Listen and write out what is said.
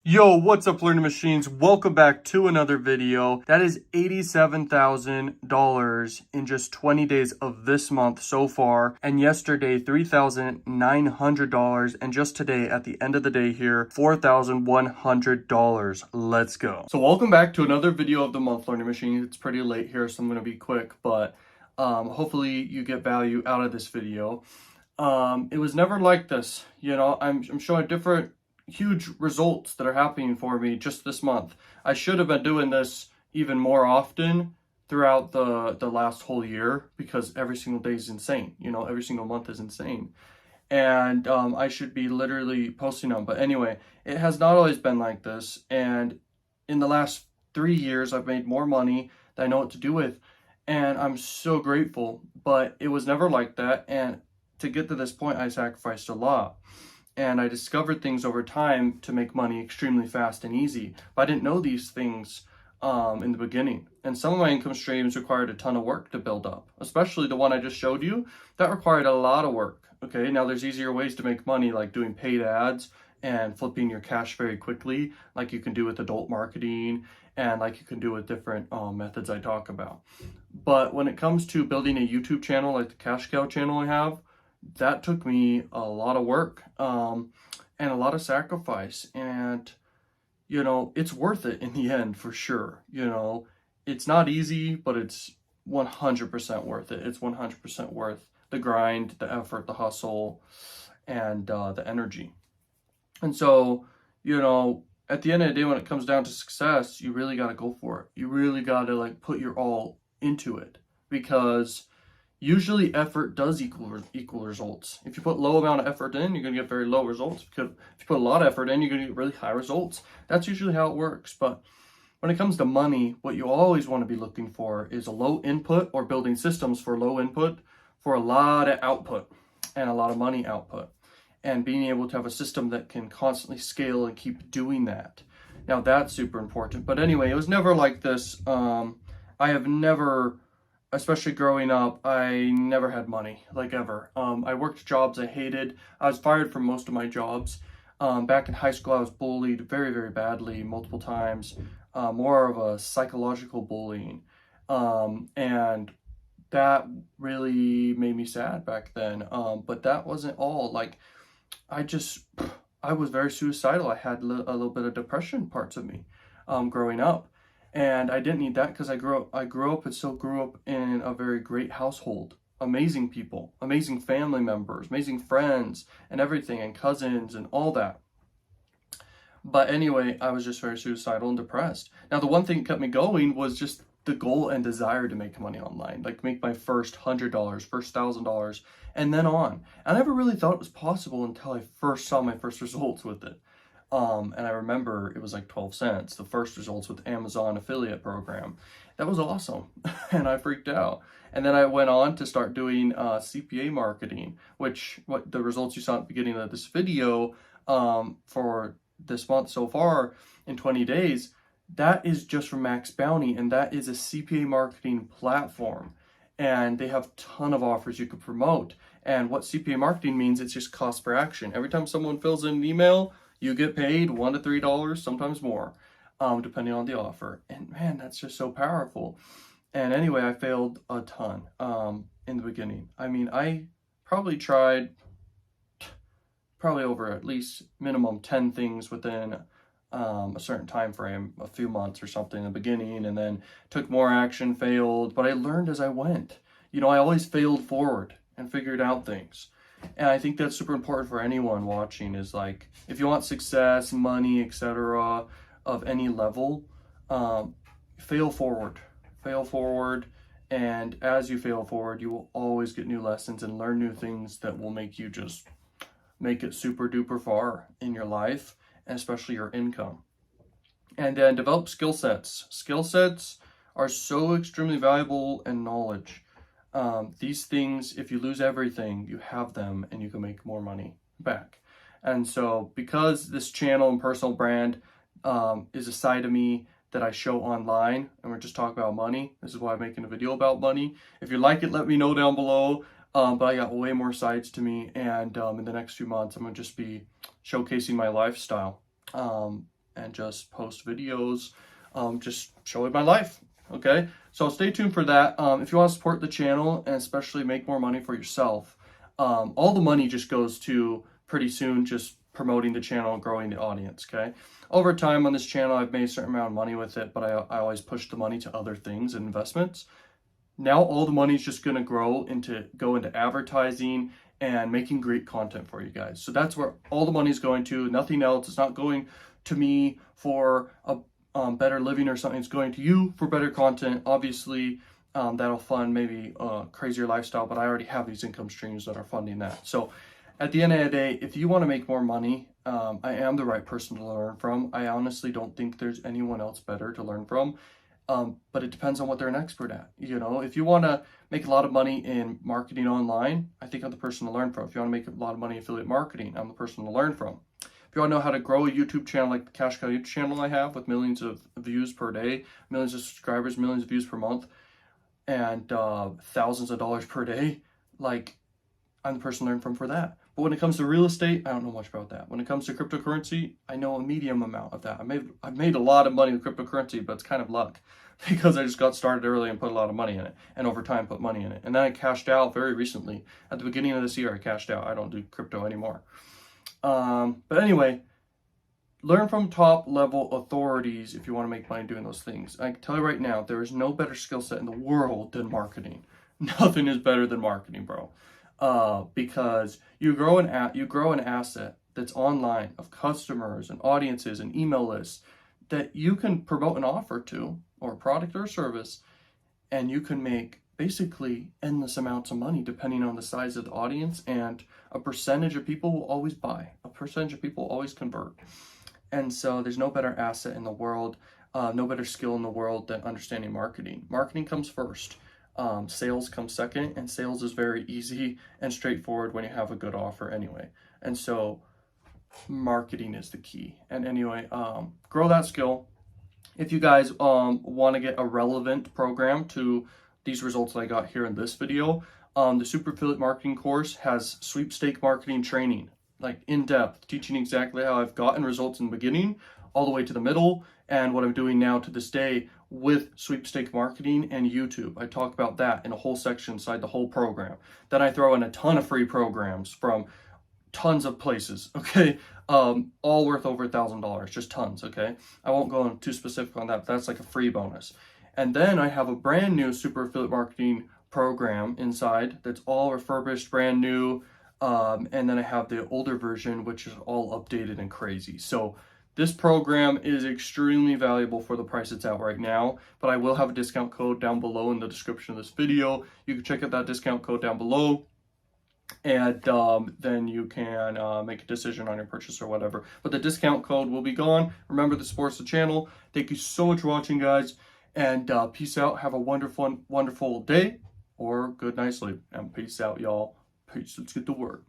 Yo, what's up, Learning Machines? Welcome back to another video. That is $87,000 in just 20 days of this month so far. And yesterday, $3,900. And just today, at the end of the day here, $4,100. Let's go. So welcome back to another video of the month, Learning Machines. It's pretty late here, so I'm going to be quick, but hopefully you get value out of this video. It was never like this. You know, I'm showing different huge results that are happening for me just this month. I should have been doing this even more often throughout the last whole year, because every single day is insane. You know, every single month is insane. And I should be literally posting them. But anyway, it has not always been like this. And in the last 3 years, I've made more money than I know what to do with. And I'm so grateful. But it was never like that. And to get to this point, I sacrificed a lot. And I discovered things over time to make money extremely fast and easy. But I didn't know these things in the beginning. And some of my income streams required a ton of work to build up, especially the one I just showed you. That required a lot of work. Okay, now there's easier ways to make money, like doing paid ads and flipping your cash very quickly, like you can do with adult marketing and like you can do with different methods I talk about. But when it comes to building a YouTube channel like the Cash Cow channel I have, that took me a lot of work and a lot of sacrifice. And, you know, it's worth it in the end for sure. You know, it's not easy, but it's 100% worth it. It's 100% worth the grind, the effort, the hustle, and the energy. And so, you know, at the end of the day, when it comes down to success, you really got to go for it. You really got to like put your all into it, because usually effort does equal results. If you put low amount of effort in, you're going to get very low results. Because if you put a lot of effort in, you're going to get really high results. That's usually how it works. But when it comes to money, what you always want to be looking for is a low input, or building systems for low input for a lot of output and a lot of money output. And being able to have a system that can constantly scale and keep doing that. Now that's super important. But anyway, it was never like this. I have never, especially growing up, I never had money, like ever. I worked jobs I hated. I was fired from most of my jobs. Back in high school, I was bullied very, very badly, multiple times. More of a psychological bullying. And that really made me sad back then. But that wasn't all. Like, I was very suicidal. I had a little bit of depression parts of me growing up. And I didn't need that, because I grew up in a very great household. Amazing people, amazing family members, amazing friends and everything, and cousins and all that. But anyway, I was just very suicidal and depressed. Now, the one thing that kept me going was just the goal and desire to make money online, like make my first $100, first $1,000, and then on. I never really thought it was possible until I first saw my first results with it. And I remember it was like 12 cents, the first results with Amazon affiliate program. That was awesome. And I freaked out. And then I went on to start doing CPA marketing, which what the results you saw at the beginning of this video for this month so far in 20 days, that is just from Max Bounty, and that is a CPA marketing platform. And they have a ton of offers you could promote. And what CPA marketing means, it's just cost per action. Every time someone fills in an email, you get paid $1 to $3, sometimes more, depending on the offer. And man, that's just so powerful. And anyway, I failed a ton in the beginning. I mean, I probably tried over at least minimum 10 things within a certain time frame, a few months or something in the beginning, and then took more action, failed. But I learned as I went. You know, I always failed forward and figured out things. And I think that's super important for anyone watching, is like, if you want success, money, etc., of any level, fail forward. And as you fail forward, you will always get new lessons and learn new things that will make you just make it super duper far in your life, and especially your income. And then develop skill sets. Skill sets are so extremely valuable, and knowledge. These things, if you lose everything, you have them and you can make more money back. And so because this channel and personal brand is a side of me that I show online, and we're just talking about money, this is why I'm making a video about money. If you like it, let me know down below. But I got way more sides to me, and in the next few months, I'm going to just be showcasing my lifestyle. and just post videos, just showing my life. Okay, so stay tuned for that. If you want to support the channel and especially make more money for yourself, all the money just goes to pretty soon just promoting the channel and growing the audience. Okay, over time on this channel I've made a certain amount of money with it, but I always push the money to other things and investments. Now all the money is just going to go into advertising and making great content for you guys. So that's where all the money is going to. Nothing else. It's not going to me for a better living or something. It's going to you for better content. Obviously, that'll fund maybe a crazier lifestyle, but I already have these income streams that are funding that. So at the end of the day, if you want to make more money, I am the right person to learn from. I honestly don't think there's anyone else better to learn from. But it depends on what they're an expert at. You know, if you want to make a lot of money in marketing online, I think I'm the person to learn from. If you want to make a lot of money in affiliate marketing, I'm the person to learn from. If you want to know how to grow a YouTube channel like the Cash Cow YouTube channel I have with millions of views per day, millions of subscribers, millions of views per month, and thousands of dollars per day, like, I'm the person to learn from for that. But when it comes to real estate, I don't know much about that. When it comes to cryptocurrency, I know a medium amount of that. I've made a lot of money with cryptocurrency, but it's kind of luck because I just got started early and put a lot of money in it, and over time put money in it. And then I cashed out very recently. At the beginning of this year, I cashed out. I don't do crypto anymore. But anyway, learn from top level authorities if you want to make money doing those things. I can tell you right now, there is no better skill set in the world than marketing. Nothing is better than marketing, bro. Because you grow an asset that's online of customers and audiences and email lists that you can promote an offer to, or a product or a service, and you can make basically endless amounts of money depending on the size of the audience, and a percentage of people will always buy, a percentage of people will always convert. And so there's no better asset in the world, no better skill in the world than understanding marketing. Marketing comes first. Sales comes second, and sales is very easy and straightforward when you have a good offer anyway. And so marketing is the key. And anyway, grow that skill. If you guys want to get a relevant program to these results that I got here in this video, the Super Affiliate Marketing course has sweepstake marketing training, like in depth, teaching exactly how I've gotten results in the beginning all the way to the middle, and what I'm doing now to this day with sweepstake marketing and YouTube. I talk about that in a whole section inside the whole program. Then I throw in a ton of free programs from tons of places, okay? All worth over $1,000, just tons, okay? I won't go too specific on that, but that's like a free bonus. And then I have a brand new Super Affiliate Marketing program inside that's all refurbished, brand new. And then I have the older version, which is all updated and crazy. So this program is extremely valuable for the price it's at right now, but I will have a discount code down below in the description of this video. You can check out that discount code down below, and then you can make a decision on your purchase or whatever. But the discount code will be gone. Remember, this supports the channel. Thank you so much for watching, guys, and peace out. Have a wonderful day or good night's sleep, and peace out, y'all. Peace. Let's get to work.